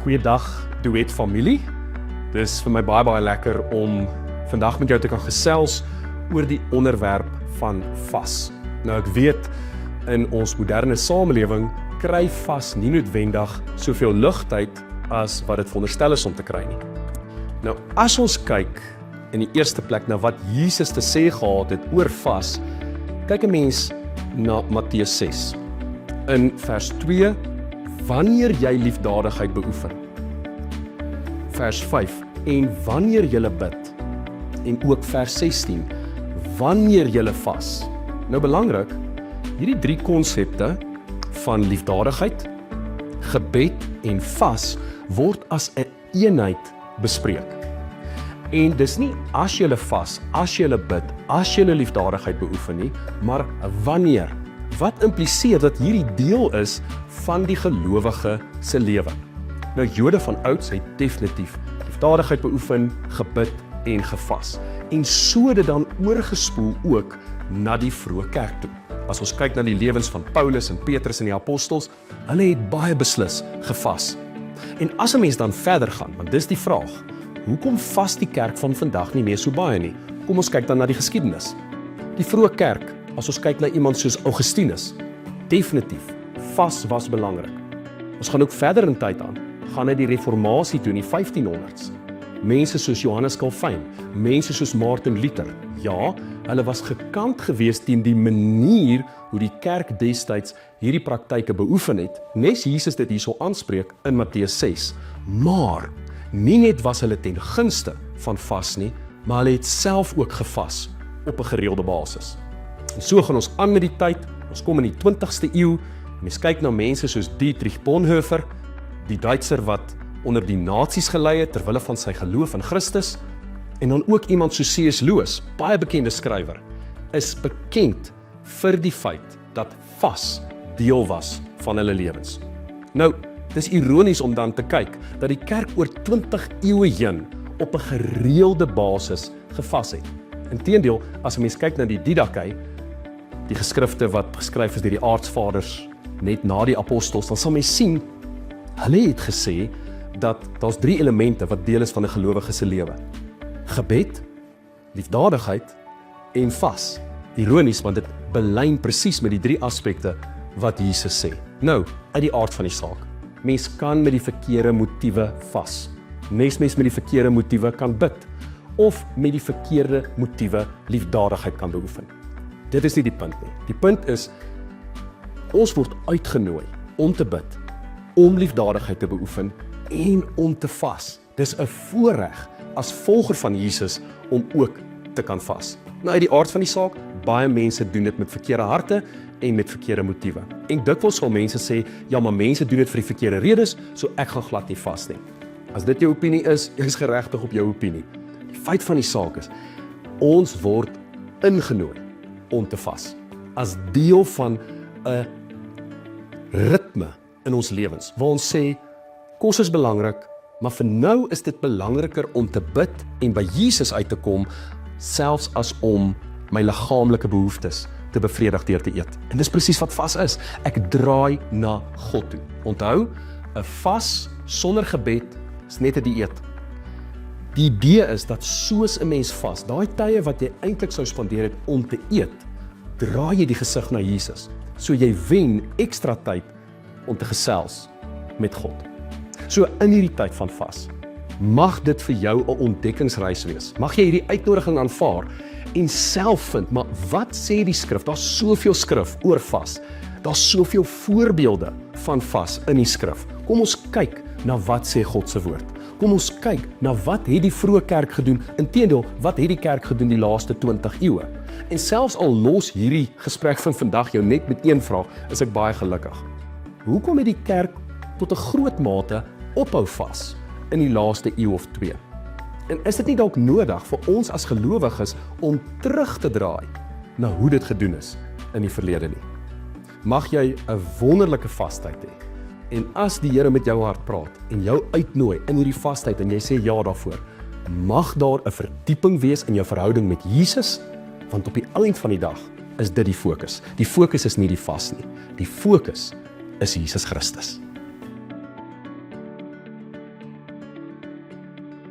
Goeiedag Duet familie. Dis vir my baie lekker om vandag met jou te kan gesels oor die onderwerp van vas. Nou ek weet, in ons moderne samelewing kry vas nie noodwendig soveel ligtheid as wat dit veronderstel is om te kry nie. Nou as ons kyk in die eerste plek na wat Jesus te sê gehad het oor vas, kyk 'n mens na Matteus 6. In vers 2, wanneer jy liefdadigheid beoefen. Vers 5, en wanneer jy bid. En ook vers 16, wanneer jy vas. Nou belangrik, hierdie 3 konsepte van liefdadigheid, gebed en vas word as 'n eenheid bespreek. En dis nie as jy vas, as jy bid, as jy liefdadigheid beoefen nie, maar wanneer. Wat impliseer dat hierdie deel is van die gelowige se lewe. Nou Jode van ouds het definitief liefdadigheid beoefen, gebid en gevas. En so het dit dan oorgespoel ook na die vroeë kerk toe. As ons kyk na die lewens van Paulus en Petrus en die apostels, hulle het baie beslis gevas. En as 'n mens dan verder gaan, want dis die vraag, hoekom vas die kerk van vandag nie meer so baie nie? Kom ons kyk dan na die geskiedenis. Die vroeë kerk, as ons kyk na iemand soos Augustinus, definitief, vas was belangrik. Ons gaan ook verder in tyd aan, gaan na die reformatie toe in die 1500s. Mense soos Johannes Calvin, mense soos Martin Luther, ja, hulle was gekant geweest teen die manier hoe die kerk destyds hierdie praktyke beoefen het, nes Jesus dit hierso aanspreek in Matteus 6. Maar, nie net was hulle ten gunste van vas nie, maar hulle het self ook gevas op 'n gereelde basis. En so gaan ons aan met die tyd, ons kom in die 20ste eeu, en ons kyk na mense soos Dietrich Bonhoeffer, die Duitser wat onder die nasies gelei het terwille van sy geloof in Christus, en dan ook iemand soos C.S. Lewis, baie bekende skrywer, is bekend vir die feit dat vas deel was van hulle lewens. Nou, dis ironies om dan te kyk dat die kerk oor 20 eeue heen op 'n gereelde basis gevas het. Inteendeel, as 'n mens kyk na die Didakai, die geskrifte wat geskryf is deur die aartsvaders net na die apostels, dan sal mens sien, hulle het gesê dat daar's 3 elemente wat deel is van 'n gelowige se lewe. Gebed, liefdadigheid en vas. Ironies, want dit belyn presies met die 3 aspekte wat Jesus sê. Nou, uit die aard van die saak. Mens kan met die verkeerde motiewe vas. Mens met die verkeerde motiewe kan bid. Of met die verkeerde motiewe liefdadigheid kan beoefen. Dit is nie die punt nie. Die punt is, ons word uitgenooi om te bid, om liefdadigheid te beoefen en om te vas. Dis 'n voorreg as volger van Jesus om ook te kan vas. Nou uit die aard van die saak, baie mense doen dit met verkeerde harte en met verkeerde motiewe. En dikwels sal mense sê, ja maar mense doen dit vir die verkeerde redes, so ek gaan glad nie vas nie. As dit jou opinie is, jy is geregtig op jou opinie. Die feit van die saak is, ons word ingenooi om te vas, as deel van 'n ritme in ons lewens, waar ons sê, kos is belangrik, maar vir nou is dit belangriker om te bid en by Jesus uit te kom, selfs as om my liggaamlike behoeftes te bevredig deur te eet. En dis presies wat vas is, ek draai na God toe. Onthou, 'n vas sonder gebed is net 'n dieet. Die idee is dat soos 'n mens vas, daai tye wat jy eintlik sou spandeer het om te eet, draai jy die gesig na Jesus. So jy wen ekstra tyd om te gesels met God. So in hierdie tyd van vas, mag dit vir jou 'n ontdekkingsreis wees. Mag jy hierdie uitnodiging aanvaar en self vind, maar wat sê die skrif? Daar's soveel skrif oor vas. Daar's soveel voorbeelde van vas in die skrif. Kom ons kyk na wat sê God se woord. Kom ons kyk na wat het die vroeë kerk gedoen, inteendeel, wat het die kerk gedoen die laaste 20 eeue. En selfs al los hierdie gesprek van vandag jou net met een vraag, is ek baie gelukkig. Hoekom het die kerk tot 'n groot mate ophou vas in die laaste eeu of 2? En is dit nie dalk nodig vir ons as gelowiges om terug te draai na hoe dit gedoen is in die verlede nie? Mag jy 'n wonderlike vastyd hê. En as die Here met jou hart praat en jou uitnooi in hierdie vastyd en jy sê ja daarvoor, mag daar 'n verdieping wees in jou verhouding met Jesus, want op die eind van die dag is dit die fokus. Die fokus is nie die vas nie. Die fokus is Jesus Christus.